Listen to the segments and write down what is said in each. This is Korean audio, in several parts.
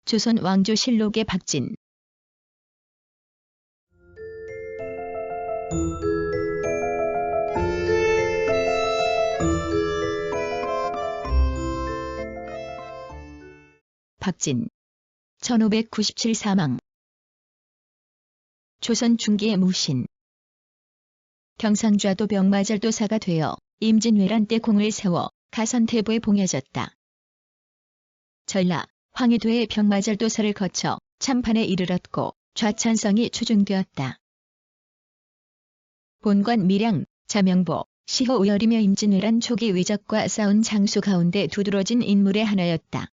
조선 왕조실록의 박진. 박진 1597 사망. 조선 중기의 무신. 경상좌도 병마절도사가 되어 임진왜란 때 공을 세워 가선태부에 봉해졌다. 전라 황해도의 병마절도사를 거쳐 참판에 이르렀고 좌찬성이 추중되었다. 본관 밀양, 자명보, 시호 우열이며 임진왜란 초기 위적과 싸운 장수 가운데 두드러진 인물의 하나였다.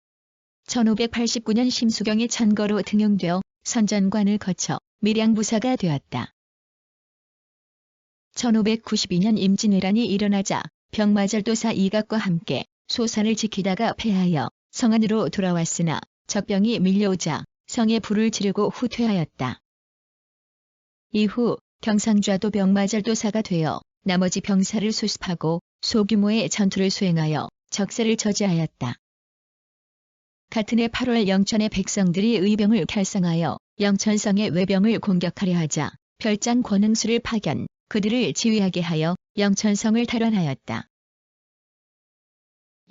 1589년 심수경의 천거로 등용되어 선전관을 거쳐 밀양부사가 되었다. 1592년 임진왜란이 일어나자 병마절도사 이각과 함께 소산을 지키다가 패하여 성안으로 돌아왔으나 적병이 밀려오자 성에 불을 지르고 후퇴하였다. 이후 경상좌도 병마절도사가 되어 나머지 병사를 수습하고 소규모의 전투를 수행하여 적세를 저지하였다. 같은 해 8월 영천의 백성들이 의병을 결성하여 영천성의 외병을 공격하려 하자 별장 권응수를 파견, 그들을 지휘하게 하여 영천성을 탈환하였다.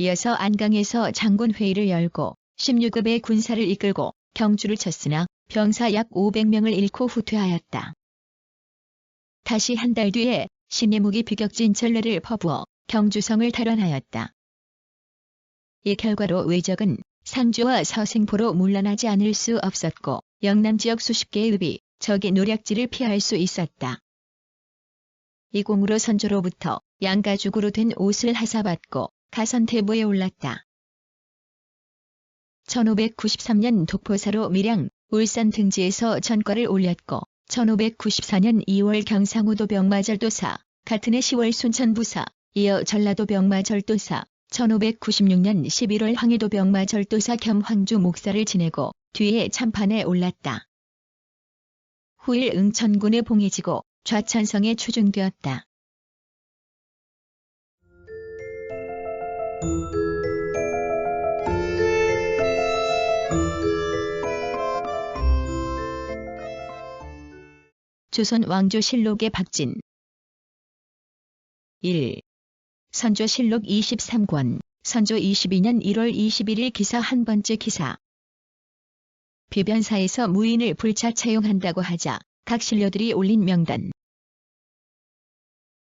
이어서 안강에서 장군회의를 열고 16급의 군사를 이끌고 경주를 쳤으나 병사 약 500명을 잃고 후퇴하였다. 다시 한 달 뒤에 신예무기 비격진 전례를 퍼부어 경주성을 탈환하였다. 이 결과로 외적은 상주와 서생포로 물러나지 않을 수 없었고 영남 지역 수십 개의 읍이 적의 노략질을 피할 수 있었다. 이 공으로 선조로부터 양가죽으로 된 옷을 하사받고 가선태부에 올랐다. 1593년 독포사로 밀양, 울산 등지에서 전과를 올렸고 1594년 2월 경상우도 병마절도사, 같은 해 10월 순천부사, 이어 전라도 병마절도사, 1596년 11월 황해도 병마절도사 겸 황주 목사를 지내고 뒤에 참판에 올랐다. 후일 응천군에 봉해지고 좌찬성에 추중되었다. 조선 왕조실록의 박진. 1. 선조실록 23권, 선조 22년 1월 21일 기사 한 번째 기사. 비변사에서 무인을 불차 채용한다고 하자 각 신료들이 올린 명단.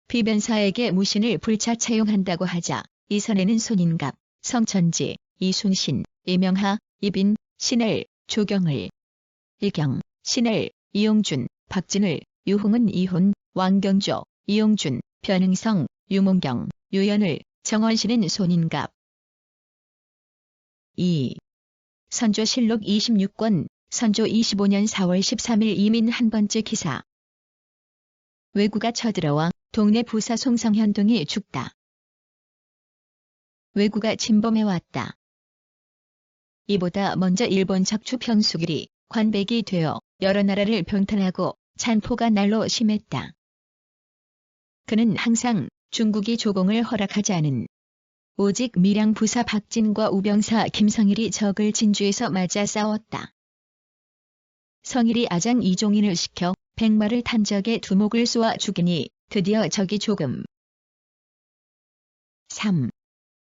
비변사에게 무신을 불차 채용한다고 하자 이선에는 손인갑, 성천지, 이순신, 이명하, 이빈, 신엘, 조경을, 이경, 신엘, 이용준, 박진을, 유홍은 이훈, 왕경조, 이용준, 변흥성, 유몽경, 유연을, 정원신은 손인갑. 2. 선조실록 26권, 선조 25년 4월 13일 이민 한 번째 기사. 왜구가 쳐들어와 동네 부사 송성현동이 죽다. 왜구가 침범해왔다. 이보다 먼저 일본 적추 평수길이 관백이 되어 여러 나라를 병탄하고 잔포가 날로 심했다. 그는 항상 중국이 조공을 허락하지 않은 오직 밀양 부사 박진과 우병사 김성일이 적을 진주에서 맞아 싸웠다. 성일이 아장 이종인을 시켜 백마를 탄 적의 두목을 쏘아 죽이니 드디어 적이 조금. 3.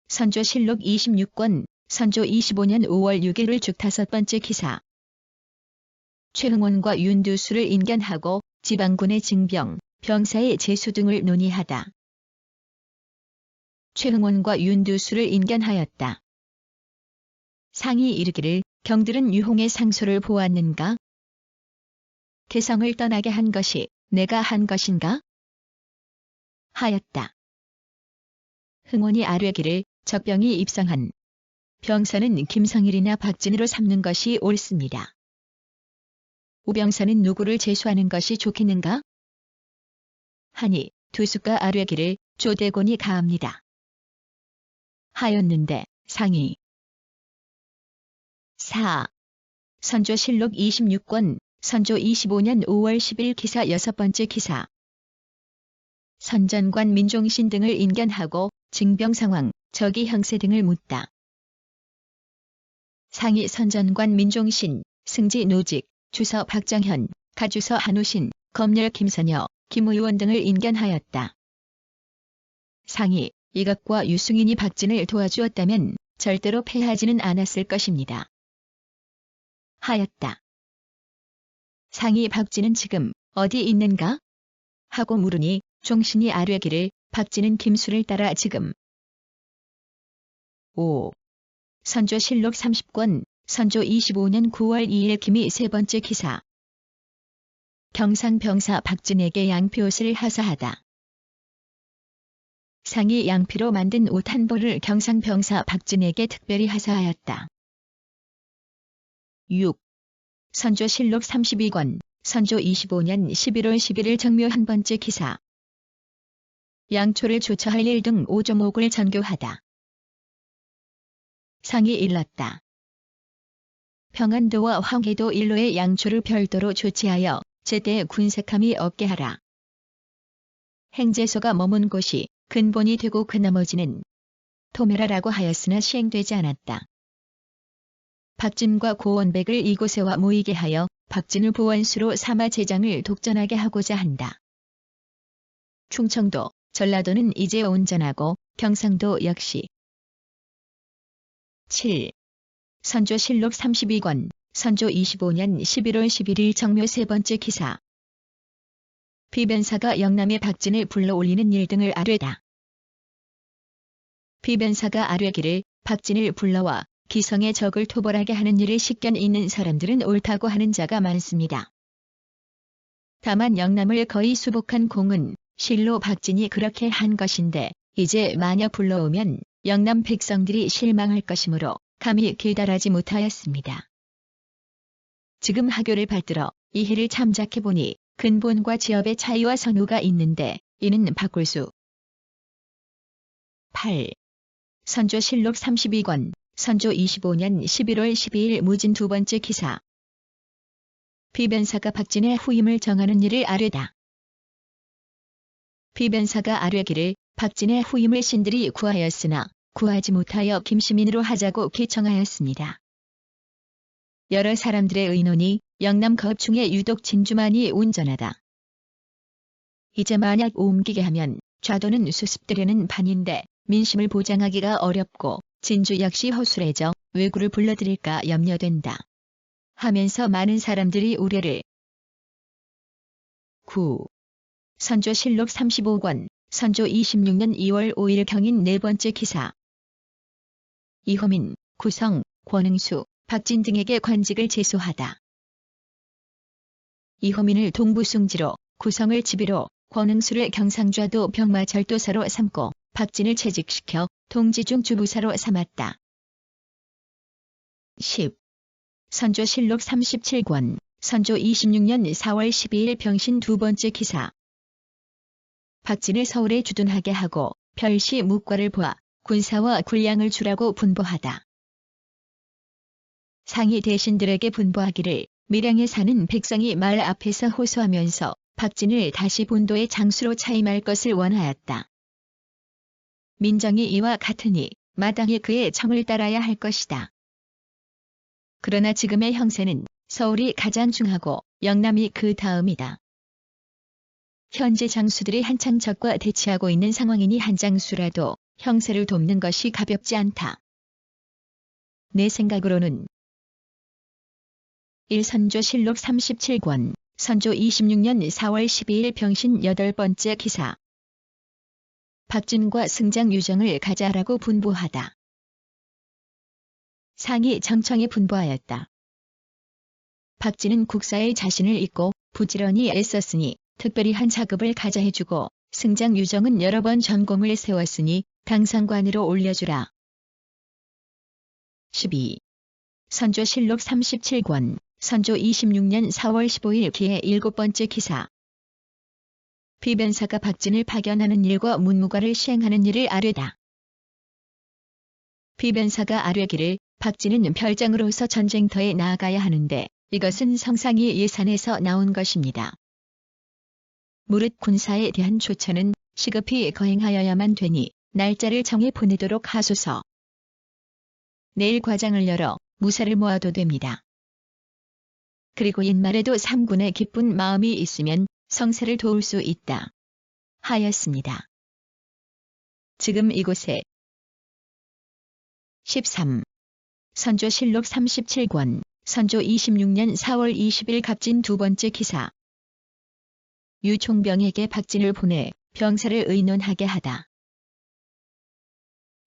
선조실록 26권, 선조 25년 5월 6일을 쭉 다섯 번째 기사. 최흥원과 윤두수를 인견하고 지방군의 징병, 병사의 제수 등을 논의하다. 최흥원과 윤두수를 인견하였다. 상이 이르기를 경들은 유홍의 상소를 보았는가? 개성을 떠나게 한 것이 내가 한 것인가? 하였다. 흥원이 아뢰기를 적병이 입성한 병사는 김성일이나 박진으로 삼는 것이 옳습니다. 우병사는 누구를 제수하는 것이 좋겠는가? 하니 두수가 아뢰기를 조대곤이 가합니다. 하였는데 상이. 4. 선조실록 26권, 선조 25년 5월 10일 기사 여섯 번째 기사. 선전관 민종신 등을 인견하고 징병 상황, 적의 형세 등을 묻다. 상이 선전관 민종신, 승지 노직, 주서 박정현, 가주서 한우신, 검열 김선여, 김의원 등을 인견하였다. 상이 이것과 유승인이 박진을 도와주었다면 절대로 패하지는 않았을 것입니다. 하였다. 상이 박진은 지금 어디 있는가? 하고 물으니 종신이 아뢰기를 박진은 김수를 따라 지금 5. 선조실록 30권, 선조 25년 9월 2일 김이 세 번째 기사. 경상병사 박진에게 양피옷을 하사하다. 상이 양피로 만든 옷 한 벌을 경상병사 박진에게 특별히 하사하였다. 6. 선조실록 32권, 선조 25년 11월 11일 정묘 한 번째 기사. 양초를 조처할 일 등 5조목을 전교하다. 상이 일렀다. 평안도와 황해도 일로의 양초를 별도로 조치하여 제때 군색함이 없게 하라. 행제소가 머문 곳이 근본이 되고 그 나머지는 토멸하라고 하였으나 시행되지 않았다. 박진과 고원백을 이곳에와 모이게 하여 박진을 보원수로 삼아 재장을 독전하게 하고자 한다. 충청도, 전라도는 이제 온전하고 경상도 역시. 7. 선조실록 32권, 선조 25년 11월 11일 정묘 세 번째 기사. 비변사가 영남의 박진을 불러올리는 일 등을 아뢰다. 비변사가 아뢰기를 박진을 불러와 기성의 적을 토벌하게 하는 일에 식견 있는 사람들은 옳다고 하는 자가 많습니다. 다만 영남을 거의 수복한 공은 실로 박진이 그렇게 한 것인데 이제 마녀 불러오면 영남 백성들이 실망할 것이므로 감히 길달하지 못하였습니다. 지금 하교를 받들어 이 해를 참작해보니 근본과 지업의 차이와 선후가 있는데 이는 바꿀 수. 8. 선조실록 32권, 선조 25년 11월 12일 무진 두 번째 기사. 비변사가 박진의 후임을 정하는 일을 아뢰다. 비변사가 아뢰기를 박진의 후임을 신들이 구하였으나 구하지 못하여 김시민으로 하자고 기청하였습니다. 여러 사람들의 의논이 영남 거업 중에 유독 진주만이 온전하다. 이제 만약 옮기게 하면 좌도는 수습되려는 판인데 민심을 보장하기가 어렵고 진주 역시 허술해져 왜구를 불러들일까 염려된다. 하면서 많은 사람들이 우려를. 9. 선조실록 35권, 선조 26년 2월 5일 경인 네 번째 기사. 이호민, 구성, 권응수, 박진 등에게 관직을 제소하다. 이호민을 동부숭지로, 구성을 지비로, 권응수를 경상좌도 병마절도사로 삼고 박진을 채직시켜 동지중 주부사로 삼았다. 10. 선조실록 37권, 선조 26년 4월 12일 병신 두 번째 기사. 박진을 서울에 주둔하게 하고 별시 묵과를 보아 군사와 군량을 주라고 분보하다. 상이 대신들에게 분보하기를 밀양에 사는 백성이 말 앞에서 호소하면서 박진을 다시 본도의 장수로 차임할 것을 원하였다. 민정이 이와 같으니 마땅히 그의 청을 따라야 할 것이다. 그러나 지금의 형세는 서울이 가장 중하고 영남이 그 다음이다. 현재 장수들이 한창 적과 대치하고 있는 상황이니 한 장수라도 형세를 돕는 것이 가볍지 않다. 내 생각으로는 1. 선조실록 37권, 선조 26년 4월 12일 병신 8번째 기사. 박진과 승장 유정을 가자라고 분보하다. 상이 정청에 분보하였다. 박진은 국사에 자신을 잊고 부지런히 애썼으니 특별히 한 작업을 가자 해주고 승장 유정은 여러 번 전공을 세웠으니 당상관으로 올려주라. 12. 선조실록 37권, 선조 26년 4월 15일 기해 7번째 기사. 비변사가 박진을 파견하는 일과 문무과를 시행하는 일을 아뢰다. 비변사가 아뢰기를 박진은 별장으로서 전쟁터에 나아가야 하는데 이것은 성상이 예산에서 나온 것입니다. 무릇 군사에 대한 조처는 시급히 거행하여야만 되니 날짜를 정해 보내도록 하소서. 내일 과장을 열어 무사를 모아도 됩니다. 그리고 옛말에도 삼군의 기쁜 마음이 있으면 성사를 도울 수 있다 하였습니다. 지금 이곳에 13. 선조실록 37권 선조 26년 4월 20일 갑진 두 번째 기사. 유총병에게 박진을 보내 병사를 의논하게 하다.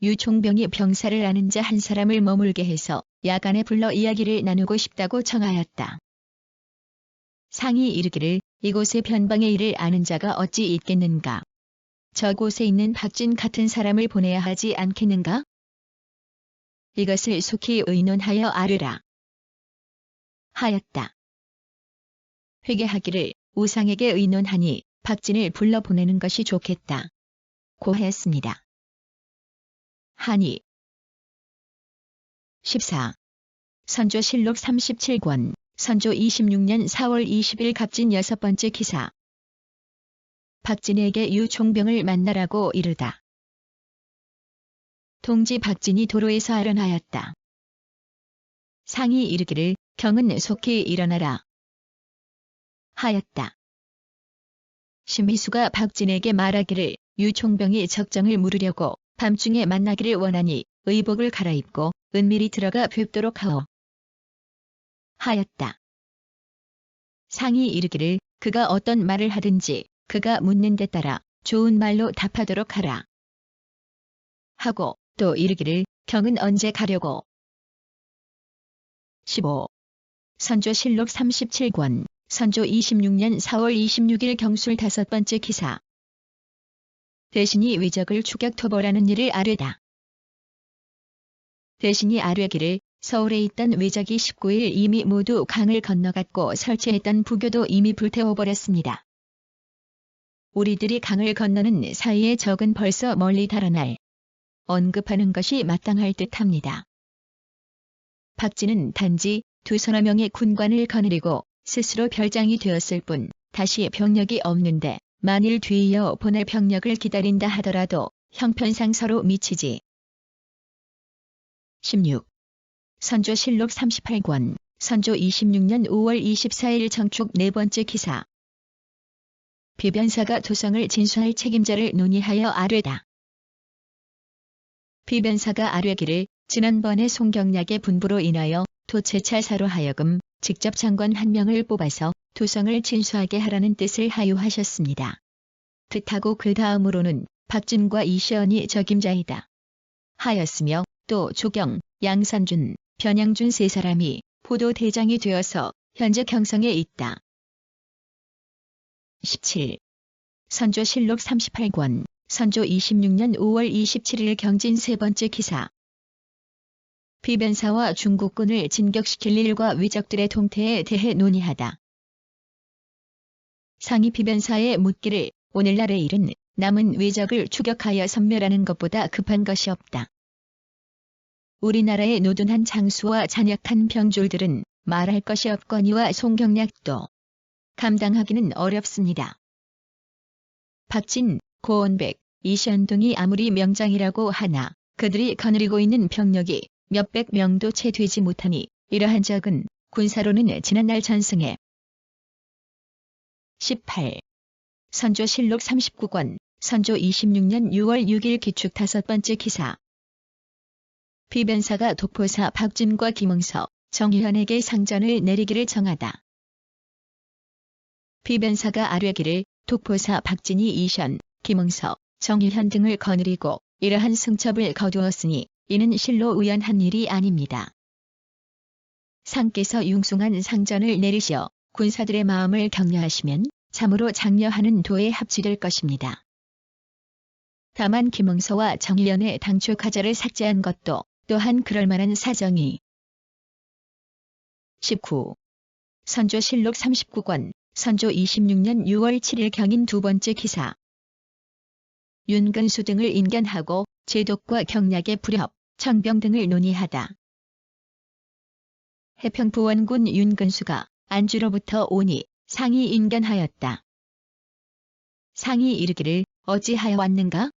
유총병이 병사를 아는 자 한 사람을 머물게 해서 야간에 불러 이야기를 나누고 싶다고 청하였다. 상이 이르기를 이곳에 변방의 일을 아는 자가 어찌 있겠는가. 저곳에 있는 박진 같은 사람을 보내야 하지 않겠는가? 이것을 속히 의논하여 아르라 하였다. 회개하기를 우상에게 의논하니 박진을 불러 보내는 것이 좋겠다 고 하였습니다. 하니 14. 선조실록 37권 선조 26년 4월 20일 갑진 여섯 번째 기사. 박진에게 유총병을 만나라고 이르다. 동지 박진이 도로에서 아련하였다. 상이 이르기를 경은 속히 일어나라 하였다. 심의수가 박진에게 말하기를 유총병이 적정을 물으려고 밤중에 만나기를 원하니 의복을 갈아입고 은밀히 들어가 뵙도록 하오 하였다. 상이 이르기를 그가 어떤 말을 하든지 그가 묻는 데 따라 좋은 말로 답하도록 하라 하고 또 이르기를 경은 언제 가려고. 15. 선조실록 37권 선조 26년 4월 26일 경술 다섯 번째 기사. 대신이 위적을 추격 토벌하는 일을 아뢰다. 대신이 아뢰기를 서울에 있던 위적이 19일 이미 모두 강을 건너갔고 설치했던 부교도 이미 불태워버렸습니다. 우리들이 강을 건너는 사이에 적은 벌써 멀리 달아날 언급하는 것이 마땅할 듯합니다. 박진은 단지 두서너 명의 군관을 거느리고 스스로 별장이 되었을 뿐 다시 병력이 없는데 만일 뒤이어 보낼 병력을 기다린다 하더라도 형편상 서로 미치지. 16. 선조실록 38권 선조 26년 5월 24일 정축 네 번째 기사. 비변사가 도성을 진수할 책임자를 논의하여 아뢰다. 비변사가 아뢰기를 지난번에 송경략의 분부로 인하여 도채찰사로 하여금 직접 장관 한 명을 뽑아서 도성을 진수하게 하라는 뜻을 하유하셨습니다. 뜻하고 그 다음으로는 박진과 이시연이 적임자이다 하였으며 또 조경, 양산준, 변양준 세 사람이 포도대장이 되어서 현재 경성에 있다. 17. 선조실록 38권 선조 26년 5월 27일 경진 세 번째 기사. 비변사와 중국군을 진격시킬 일과 위적들의 동태에 대해 논의하다. 상이 비변사에 묻기를 오늘날의 일은 남은 위적을 추격하여 섬멸하는 것보다 급한 것이 없다. 우리나라의 노둔한 장수와 잔약한 병졸들은 말할 것이 없거니와 송경략도 감당하기는 어렵습니다. 박진, 고원백, 이시연 등이 아무리 명장이라고 하나 그들이 거느리고 있는 병력이 몇백 명도 채 되지 못하니 이러한 적은 군사로는 지난날 전승에 18. 선조실록 39권 선조 26년 6월 6일 기축 다섯 번째 기사. 비변사가 독포사 박진과 김응서, 정희현에게 상전을 내리기를 정하다. 비변사가 아뢰기를 독포사 박진이 이시연, 김응서, 정희현 등을 거느리고 이러한 승첩을 거두었으니 이는 실로 우연한 일이 아닙니다. 상께서 융숭한 상전을 내리시어 군사들의 마음을 격려하시면 참으로 장려하는 도에 합치될 것입니다. 다만 김응서와 정희연의 당초 가자를 삭제한 것도 또한 그럴 만한 사정이. 19. 선조실록 39권 선조 26년 6월 7일 경인 두 번째 기사. 윤근수 등을 인견하고 제독과 경략의 불협, 청병 등을 논의하다. 해평부원군 윤근수가 안주로부터 오니 상이 인견하였다. 상이 이르기를 어찌하여 왔는가?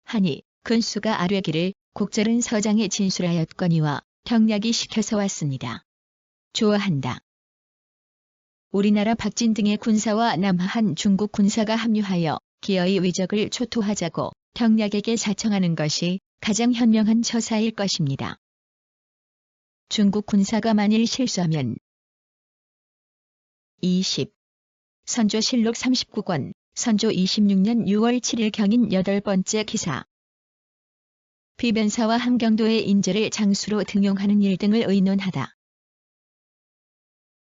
하니 근수가 아뢰기를 곡절은 서장에 진술하였거니와 경략이 시켜서 왔습니다. 좋아한다. 우리나라 박진 등의 군사와 남한 중국 군사가 합류하여 기어이 위적을 초토하자고 경략에게 자청하는 것이 가장 현명한 처사일 것입니다. 중국 군사가 만일 실수하면 20. 선조실록 39권, 선조 26년 6월 7일 경인 8번째 기사. 비변사와 함경도의 인재를 장수로 등용하는 일 등을 의논하다.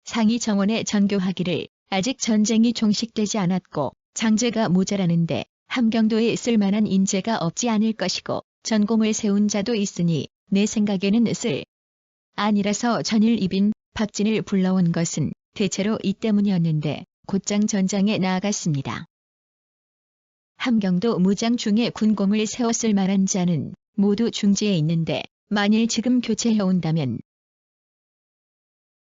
상이 정원에 전교하기를 아직 전쟁이 종식되지 않았고 장제가 모자라는데 함경도에 쓸만한 인재가 없지 않을 것이고 전공을 세운 자도 있으니 내 생각에는 쓸 아니라서 전일 이빈 박진을 불러온 것은 대체로 이 때문이었는데 곧장 전장에 나아갔습니다. 함경도 무장 중에 군공을 세웠을 만한 자는 모두 중지에 있는데 만일 지금 교체해온다면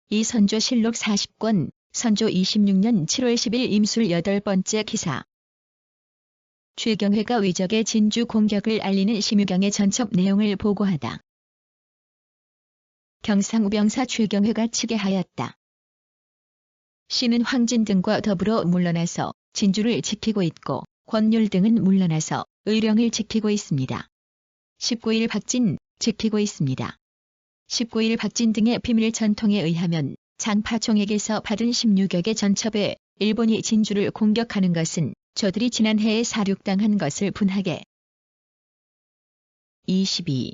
이 선조실록 40권, 선조 26년 7월 10일 임술 8번째 기사. 최경회가 위적의 진주 공격을 알리는 심유경의 전첩 내용을 보고하다. 경상우병사 최경회가 치게하였다. 신은 황진 등과 더불어 물러나서 진주를 지키고 있고 권율 등은 물러나서 의령을 지키고 있습니다. 19일 박진 지키고 있습니다. 19일 박진 등의 비밀 전통에 의하면 장파총에게서 받은 16격의 전첩에 일본이 진주를 공격하는 것은 저들이 지난해에 사륙당한 것을 분하게. 22.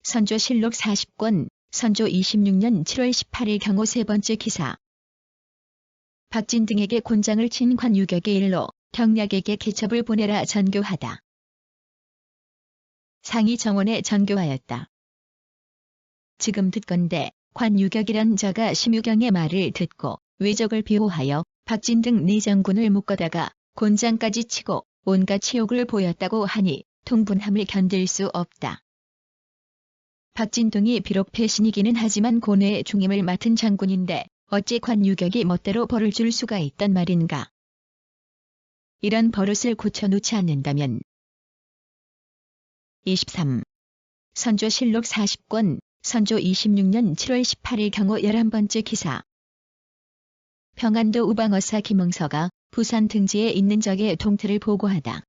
선조실록 40권, 선조 26년 7월 18일 경호 3번째 기사. 박진 등에게 곤장을 친 관유격의 일로 경략에게 개첩을 보내라 전교하다. 상이 정원에 전교하였다. 지금 듣건대 관유격이란 자가 심유경의 말을 듣고 외적을 비호하여 박진 등 내정군을 묶어다가 곤장까지 치고 온갖 치욕을 보였다고 하니 통분함을 견딜 수 없다. 박진동이 비록 패신이기는 하지만 고뇌의 중임을 맡은 장군인데 어찌 관유격이 멋대로 벌을 줄 수가 있단 말인가. 이런 버릇을 고쳐놓지 않는다면 23. 선조실록 40권, 선조 26년 7월 18일 경호 11번째 기사. 평안도 우방어사 김응서가 부산 등지에 있는 적의 동태를 보고하다.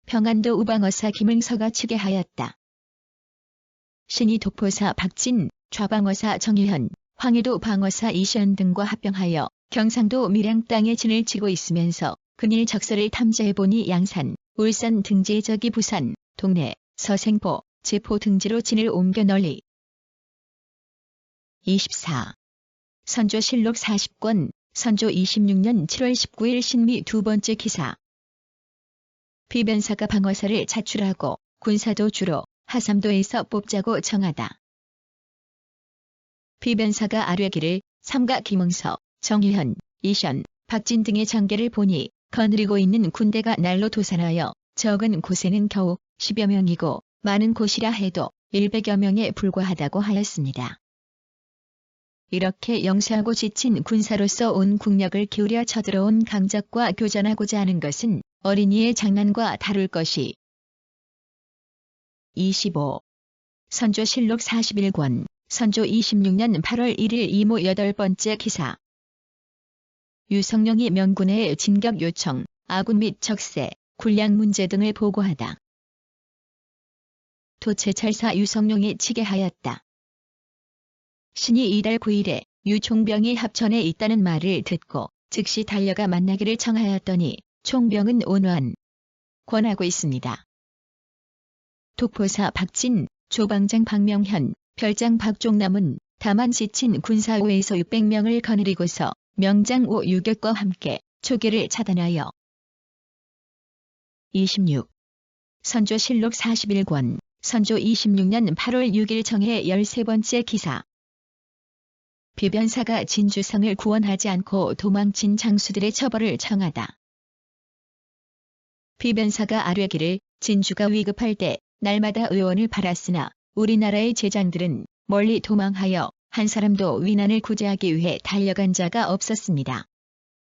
평안도 우방어사 김응서가 치게하였다. 신이 독포사 박진, 좌방어사 정유현, 황해도 방어사 이시연 등과 합병하여 경상도 밀양 땅에 진을 치고 있으면서 근일 적설을 탐지해보니 양산, 울산 등지의 적이 부산, 동래, 서생포, 제포 등지로 진을 옮겨 널리. 24. 선조실록 40권, 선조 26년 7월 19일 신미 2번째 기사. 비변사가 방어사를 자출하고 군사도 주로 하삼도에서 뽑자고 정하다. 비변사가 아뢰기를 삼가 김응서, 정유현, 이션, 박진 등의 장계를 보니 거느리고 있는 군대가 날로 도산하여 적은 곳에는 겨우 10여 명이고 많은 곳이라 해도 100여 명에 불과하다고 하였습니다. 이렇게 영세하고 지친 군사로서 온 국력을 기울여 쳐들어온 강적과 교전하고자 하는 것은 어린이의 장난과 다를 것이. 25. 선조실록 41권, 선조 26년 8월 1일 이모 8번째 기사. 유성룡이 명군의 진격 요청, 아군 및 적세, 군량 문제 등을 보고하다. 도채찰사 유성룡이 치게하였다. 신이 이달 9일에 유총병이 합천에 있다는 말을 듣고 즉시 달려가 만나기를 청하였더니 총병은 온화한 권하고 있습니다. 독포사 박진, 조방장 박명현, 별장 박종남은 다만 지친 군사호에서 600명을 거느리고서 명장 오유격과 함께 초계를 차단하여. 26. 선조실록 41권, 선조 26년 8월 6일 정해 13번째 기사. 비변사가 진주성을 구원하지 않고 도망친 장수들의 처벌을 청하다. 비변사가 아뢰기를 진주가 위급할 때 날마다 의원을 팔았으나 우리나라의 제장들은 멀리 도망하여 한 사람도 위난을 구제하기 위해 달려간 자가 없었습니다.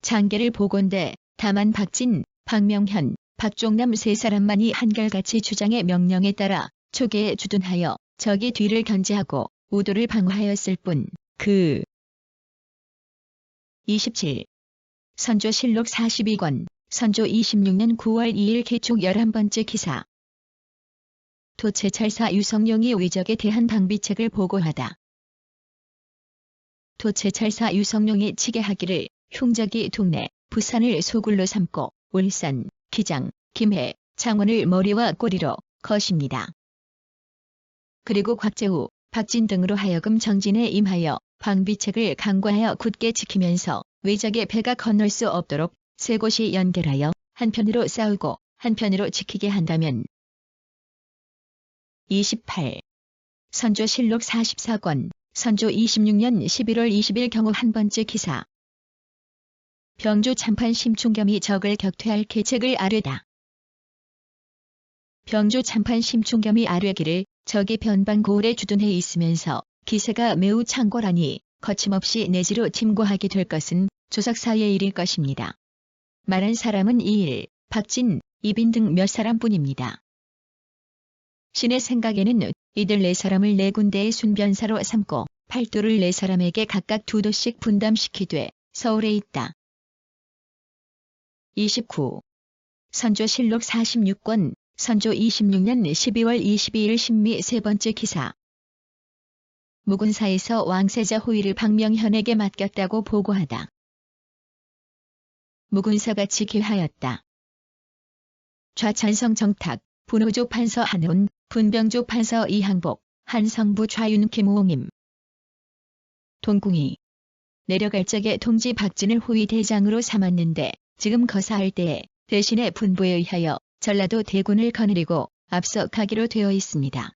장계를 보건대 다만 박진, 박명현, 박종남 세 사람만이 한결같이 주장의 명령에 따라 초계에 주둔하여 적이 뒤를 견제하고 우도를 방어하였을 뿐. 27. 선조실록 42권, 선조 26년 9월 2일 개축 11번째 기사. 도채찰사 유성룡이 위적에 대한 방비책을 보고하다. 도채찰사 유성룡이 치게하기를 흉적이 동래, 부산을 소굴로 삼고 울산, 기장, 김해, 창원을 머리와 꼬리로 것입니다. 그리고 곽재우, 박진 등으로 하여금 정진에 임하여 방비책을 강구하여 굳게 지키면서 외적의 배가 건널 수 없도록 세 곳이 연결하여 한편으로 싸우고 한편으로 지키게 한다면. 28. 선조실록 44권, 선조 26년 11월 20일 경우 한 번째 기사. 병조 참판 심충겸이 적을 격퇴할 계책을 아뢰다. 병조 참판 심충겸이 아뢰기를 적이 변방 고을에 주둔해 있으면서 기세가 매우 창궐하니 거침없이 내지로 침공하게 될 것은 조석사의 일일 것입니다. 말한 사람은 이일, 박진, 이빈 등 몇 사람뿐입니다. 신의 생각에는 이들 네 사람을 네 군데의 순변사로 삼고 팔도를 네 사람에게 각각 두 도씩 분담시키되 서울에 있다. 29. 선조실록 46권, 선조 26년 12월 22일 신미 세 번째 기사. 무군사에서 왕세자 호위를 박명현에게 맡겼다고 보고하다. 무군사같이 기하였다. 좌찬성 정탁, 분호조 판서 한훈, 분병조 판서 이항복, 한성부 좌윤 김호옹임. 동궁이 내려갈 적에 통지 박진을 호위 대장으로 삼았는데 지금 거사할 때에 대신에 분부에 의하여 전라도 대군을 거느리고 앞서 가기로 되어 있습니다.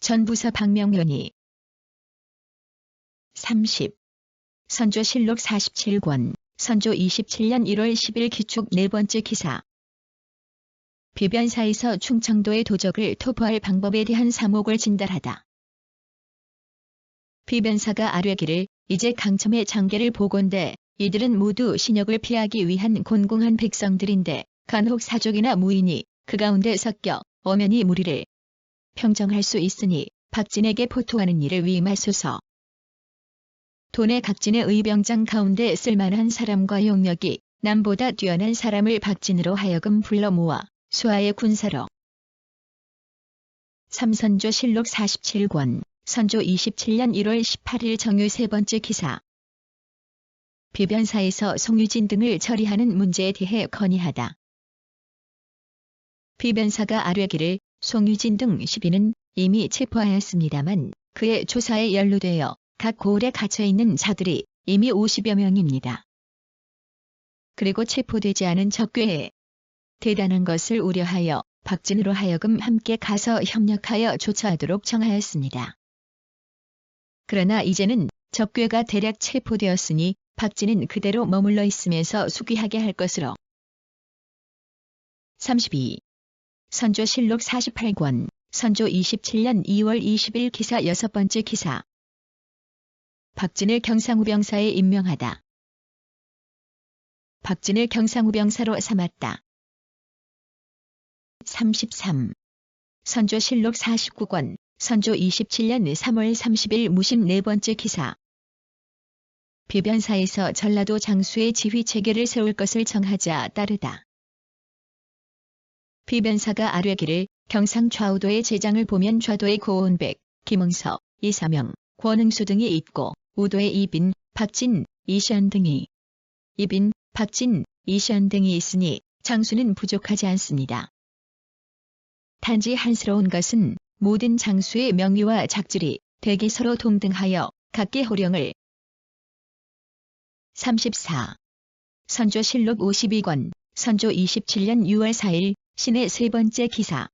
전부사 박명현이. 30. 선조실록 47권, 선조 27년 1월 10일 기축 네 번째 기사. 비변사에서 충청도의 도적을 토포할 방법에 대한 사목을 진달하다. 비변사가 아뢰기를 이제 강첨의 장계를 보건대 이들은 모두 신역을 피하기 위한 곤궁한 백성들인데 간혹 사족이나 무인이 그 가운데 섞여 엄연히 무리를 평정할 수 있으니 박진에게 포토하는 일을 위임하소서. 도내 각진의 의병장 가운데 쓸만한 사람과 용력이 남보다 뛰어난 사람을 박진으로 하여금 불러 모아 수하의 군사로. 삼선조실록 47권, 선조 27년 1월 18일 정유 세 번째 기사. 비변사에서 송유진 등을 처리하는 문제에 대해 건의하다. 비변사가 아뢰기를 송유진 등 12는 이미 체포하였습니다만 그의 조사에 연루되어 각 고을에 갇혀있는 자들이 이미 50여 명입니다. 그리고 체포되지 않은 적괴에 대단한 것을 우려하여 박진으로 하여금 함께 가서 협력하여 조처하도록 청하였습니다. 그러나 이제는 적괴가 대략 체포되었으니 박진은 그대로 머물러 있으면서 수귀하게 할 것으로. 32. 선조실록 48권, 선조 27년 2월 20일 기사 여섯 번째 기사. 박진을 경상우병사에 임명하다. 박진을 경상우병사로 삼았다. 33. 선조실록 49권, 선조 27년 3월 30일 무심 네 번째 기사. 비변사에서 전라도 장수의 지휘체계를 세울 것을 정하자 따르다. 비변사가 아뢰기를 경상 좌우도의 제장을 보면 좌도의 고온백, 김응서, 이사명, 권응수 등이 있고 우도의 이빈, 박진, 이시연 등이 이빈, 박진, 이시연 등이 있으니 장수는 부족하지 않습니다. 단지 한스러운 것은 모든 장수의 명의와 작질이 대개 서로 동등하여 각기 호령을. 34. 선조실록 52권, 선조 27년 6월 4일 신의 세 번째 기사.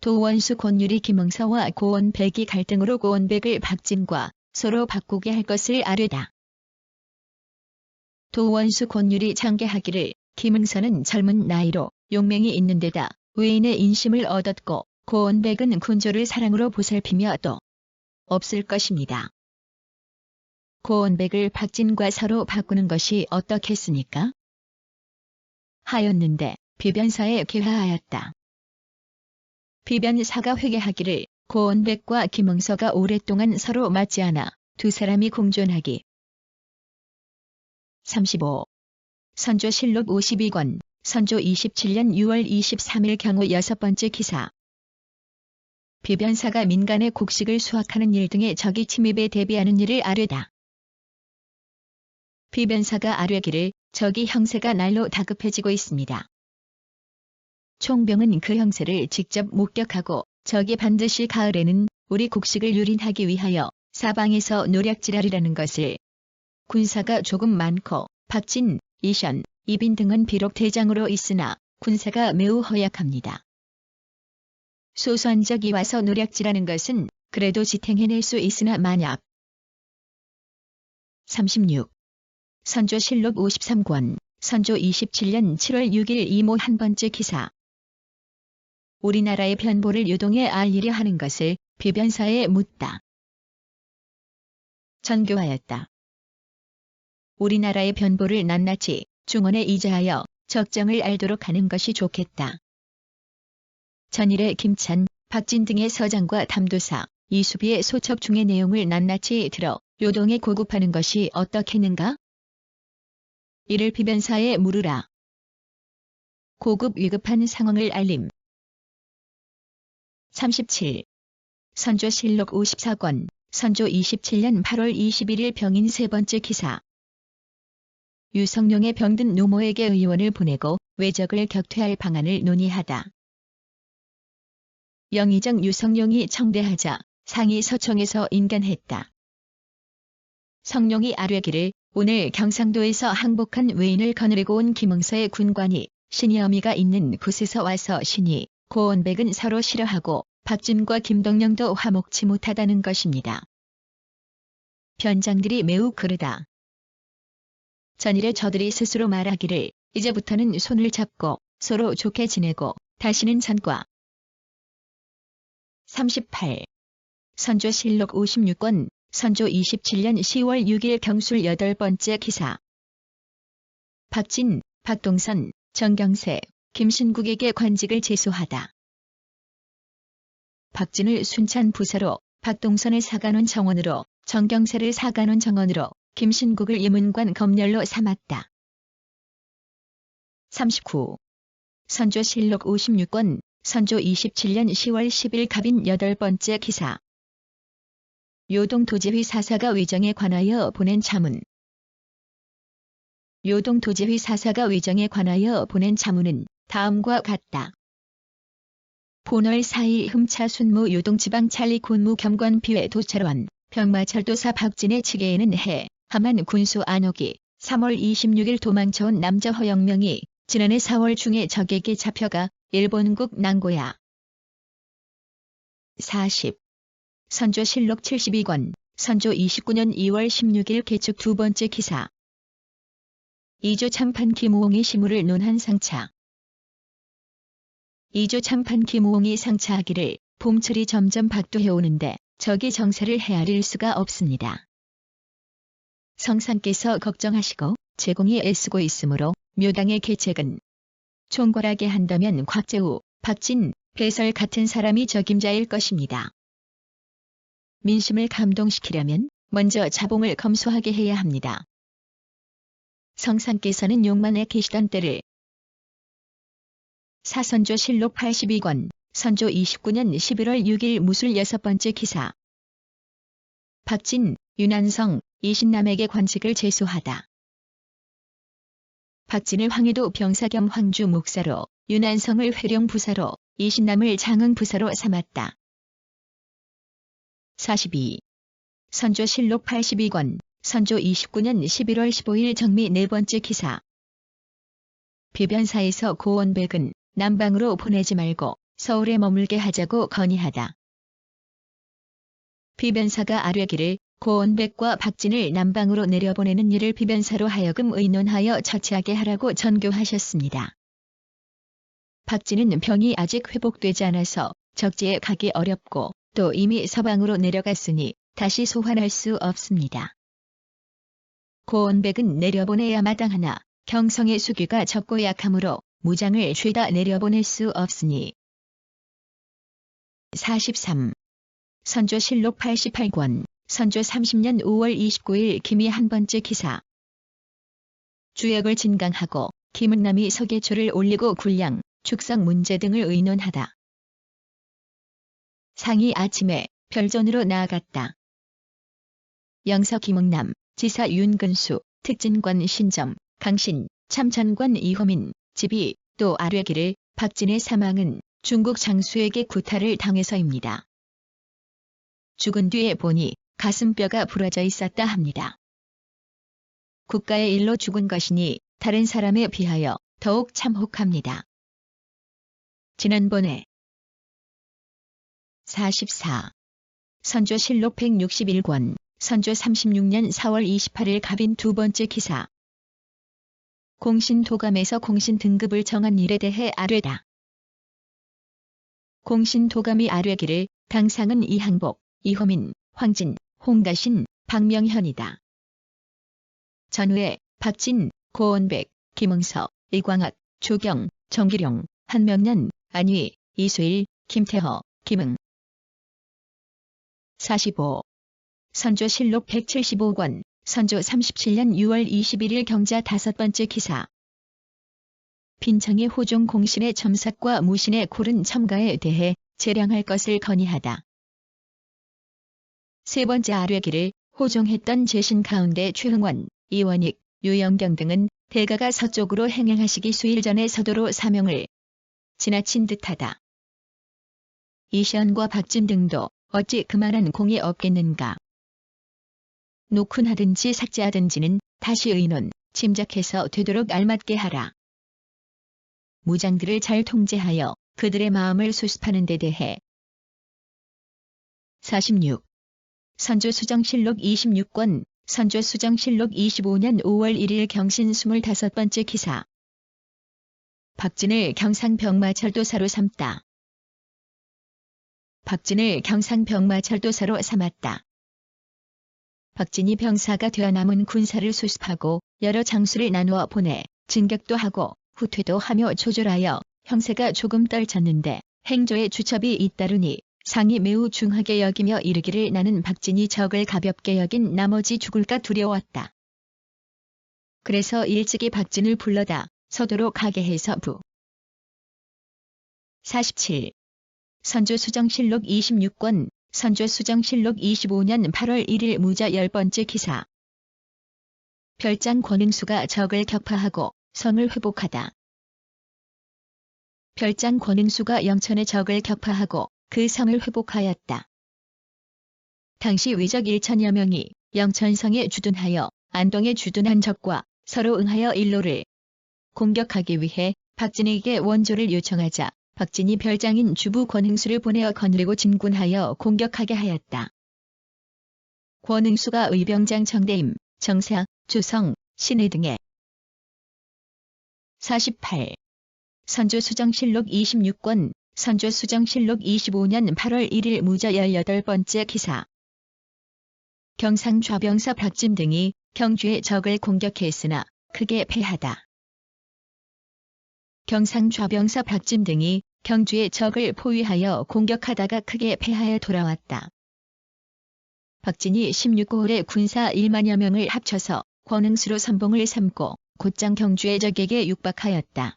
도원수 권율이 김응서와 고원백이 갈등으로 고원백을 박진과 서로 바꾸게 할 것을 아뢰다. 도원수 권율이 장계하기를 김응서는 젊은 나이로 용맹이 있는 데다 외인의 인심을 얻었고 고원백은 군조를 사랑으로 보살피며 또 없을 것입니다. 고원백을 박진과 서로 바꾸는 것이 어떻겠습니까? 하였는데 비변사에 개화하였다. 비변사가 회개하기를 고원백과 김응서가 오랫동안 서로 맞지 않아 두 사람이 공존하기. 35. 선조실록 52권, 선조 27년 6월 23일 경우 6번째 기사. 비변사가 민간의 곡식을 수확하는 일 등의 적의 침입에 대비하는 일을 아뢰다. 비변사가 아뢰기를 적의 형세가 날로 다급해지고 있습니다. 총병은 그 형세를 직접 목격하고 적이 반드시 가을에는 우리 곡식을 유린하기 위하여 사방에서 노략질하리라는 것을. 군사가 조금 많고 박진, 이션, 이빈 등은 비록 대장으로 있으나 군사가 매우 허약합니다. 소소한 적이 와서 노략질하는 것은 그래도 지탱해낼 수 있으나 만약. 36. 선조실록 53권, 선조 27년 7월 6일 이모 한 번째 기사. 우리나라의 변보를 요동에 알리려 하는 것을 비변사에 묻다. 전교하였다. 우리나라의 변보를 낱낱이 중원에 이자하여 적정을 알도록 하는 것이 좋겠다. 전일에 김찬, 박진 등의 서장과 담도사, 이수비의 소첩 중의 내용을 낱낱이 들어 요동에 고급하는 것이 어떻겠는가? 이를 비변사에 물으라. 고급 위급한 상황을 알림. 37. 선조실록 54권, 선조 27년 8월 21일 병인 세 번째 기사. 유성룡의 병든 노모에게 의원을 보내고 왜적을 격퇴할 방안을 논의하다. 영의정 유성룡이 청대하자 상이 서청에서 인간했다. 성룡이 아뢰기를 오늘 경상도에서 항복한 외인을 거느리고 온 김응서의 군관이 신이 어미가 있는 곳에서 와서 신이 고원백은 서로 싫어하고 박진과 김덕령도 화목치 못하다는 것입니다. 변장들이 매우 그르다. 전일에 저들이 스스로 말하기를 이제부터는 손을 잡고 서로 좋게 지내고 다시는 전과. 38. 선조실록 56권, 선조 27년 10월 6일 경술 8번째 기사. 박진, 박동선, 정경세, 김신국에게 관직을 제수하다. 박진을 순찬 부사로, 박동선을 사간원 정원으로, 정경세를 사간원 정원으로, 김신국을 예문관 검열로 삼았다. 39. 선조실록 56권, 선조 27년 10월 10일 갑인 8번째 기사. 요동 도지휘 사사가 위정에 관하여 보낸 자문. 요동 도지휘 사사가 위정에 관하여 보낸 자문은 다음과 같다. 본월 4일 흠차 순무 요동지방 찰리 군무 겸관 비회 도찰원 병마철도사 박진의 치계에는 해 함한 군수 안옥이 3월 26일 도망쳐온 남자 허영명이 지난해 4월 중에 적에게 잡혀가 일본국 난고야. 40. 선조실록 72권, 선조 29년 2월 16일 개축 두 번째 기사. 이조 참판 김우홍이 시무를 논한 상차. 이조 참판 김우홍이 상차하기를 봄철이 점점 박도해오는데 적이 정사를 헤아릴 수가 없습니다. 성상께서 걱정하시고 제공이 애쓰고 있으므로 묘당의 계책은 총궐하게 한다면 곽재우, 박진, 배설 같은 사람이 적임자일 것입니다. 민심을 감동시키려면 먼저 자봉을 검소하게 해야 합니다. 성상께서는 용만에 계시던 때를. 사선조실록 82권, 선조 29년 11월 6일 무술 6번째 기사. 박진, 윤한성, 이신남에게 관직을 제수하다. 박진을 황해도 병사 겸 황주 목사로, 윤한성을 회령 부사로, 이신남을 장흥 부사로 삼았다. 42. 선조실록 82권, 선조 29년 11월 15일 정미 네 번째 기사. 비변사에서 고원백은 남방으로 보내지 말고 서울에 머물게 하자고 건의하다. 비변사가 아뢰기를 고원백과 박진을 남방으로 내려보내는 일을 비변사로 하여금 의논하여 처치하게 하라고 전교하셨습니다. 박진은 병이 아직 회복되지 않아서 적지에 가기 어렵고 또 이미 서방으로 내려갔으니 다시 소환할 수 없습니다. 고원백은 내려보내야 마땅하나 경성의 수규가 적고 약하므로 무장을 죄다 내려보낼 수 없으니. 43. 선조실록 88권, 선조 30년 5월 29일 김이 한 번째 기사. 주역을 진강하고 김은남이 서계초를 올리고 군량, 축성 문제 등을 의논하다. 상이 아침에 별전으로 나아갔다. 영서 김응남, 지사 윤근수, 특진관 신점, 강신, 참천관 이호민, 집이, 또 아뢰기를 박진의 사망은 중국 장수에게 구타를 당해서입니다. 죽은 뒤에 보니 가슴뼈가 부러져 있었다 합니다. 국가의 일로 죽은 것이니 다른 사람에 비하여 더욱 참혹합니다. 지난번에 44. 선조실록 161권, 선조 36년 4월 28일 갑인 두 번째 기사. 공신도감에서 공신 등급을 정한 일에 대해 아뢰다. 공신도감이 아뢰기를 당상은 이항복, 이호민, 황진, 홍가신, 박명현이다. 전후에 박진, 고원백, 김응서, 이광학, 조경, 정기룡, 한명년, 안위, 이수일, 김태허, 김응. 45. 선조실록 175권, 선조 37년 6월 21일 경자 다섯 번째 기사. 빈청이 호종 공신의 첨삭과 무신의 고른 첨가에 대해 재량할 것을 건의하다. 세 번째 아뢰기를 호종했던 제신 가운데 최흥원, 이원익, 유영경 등은 대가가 서쪽으로 행행하시기 수일 전에 서도로 사명을 지나친 듯하다. 이시연과 박진 등도 어찌 그만한 공이 없겠는가. 노쿤하든지 삭제하든지는 다시 의논, 짐작해서 되도록 알맞게 하라. 무장들을 잘 통제하여 그들의 마음을 수습하는 데 대해. 46. 선조수정실록 26권, 선조수정실록 25년 5월 1일 경신 25번째 기사. 박진을 경상병마철도사로 삼다. 박진을 경상병마철도사로 삼았다. 박진이 병사가 되어 남은 군사를 수습하고 여러 장수를 나누어 보내 진격도 하고 후퇴도 하며 조절하여 형세가 조금 떨쳤는데 행조에 주첩이 잇따르니 상이 매우 중하게 여기며 이르기를 나는 박진이 적을 가볍게 여긴 나머지 죽을까 두려웠다. 그래서 일찍이 박진을 불러다 서도로 가게 해서 부. 47. 선조수정실록 26권, 선조수정실록 25년 8월 1일 무자 10번째 기사. 별장 권응수가 적을 격파하고 성을 회복하다. 별장 권응수가 영천의 적을 격파하고 그 성을 회복하였다. 당시 위적 1천여 명이 영천성에 주둔하여 안동에 주둔한 적과 서로 응하여 일로를 공격하기 위해 박진에게 원조를 요청하자 박진이 별장인 주부 권응수를 보내어 거느리고 진군하여 공격하게 하였다. 권응수가 의병장 정대임, 정사, 조성, 신의 등에. 48. 선조수정실록 26권, 선조수정실록 25년 8월 1일 무자 18번째 기사. 경상 좌병사 박진 등이 경주의 적을 공격했으나 크게 패하다. 경상 좌병사 박진 등이 경주의 적을 포위하여 공격하다가 크게 패하여 돌아왔다. 박진이 16고을의 군사 1만여 명을 합쳐서 권응수로 선봉을 삼고 곧장 경주의 적에게 육박하였다.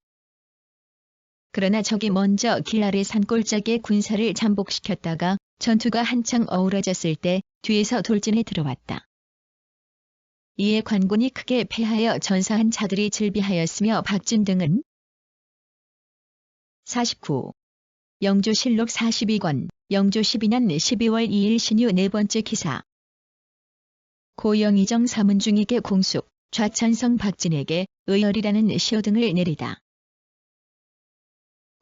그러나 적이 먼저 길 아래 산골짜기에 군사를 잠복시켰다가 전투가 한창 어우러졌을 때 뒤에서 돌진해 들어왔다. 이에 관군이 크게 패하여 전사한 자들이 즐비하였으며 박진 등은 49. 영조실록 42권, 영조 12년 12월 2일 신유 네 번째 기사. 고영의정 서문중에게 공숙, 좌천성 박진에게 의열이라는 시호 등을 내리다.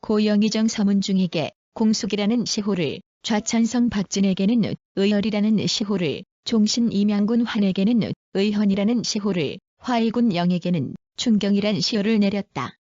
고영의정 서문중에게 공숙이라는 시호를, 좌천성 박진에게는 의열이라는 시호를, 종신 임양군 환에게는 의헌이라는 시호를, 화의군 영에게는 충경이란 시호를 내렸다.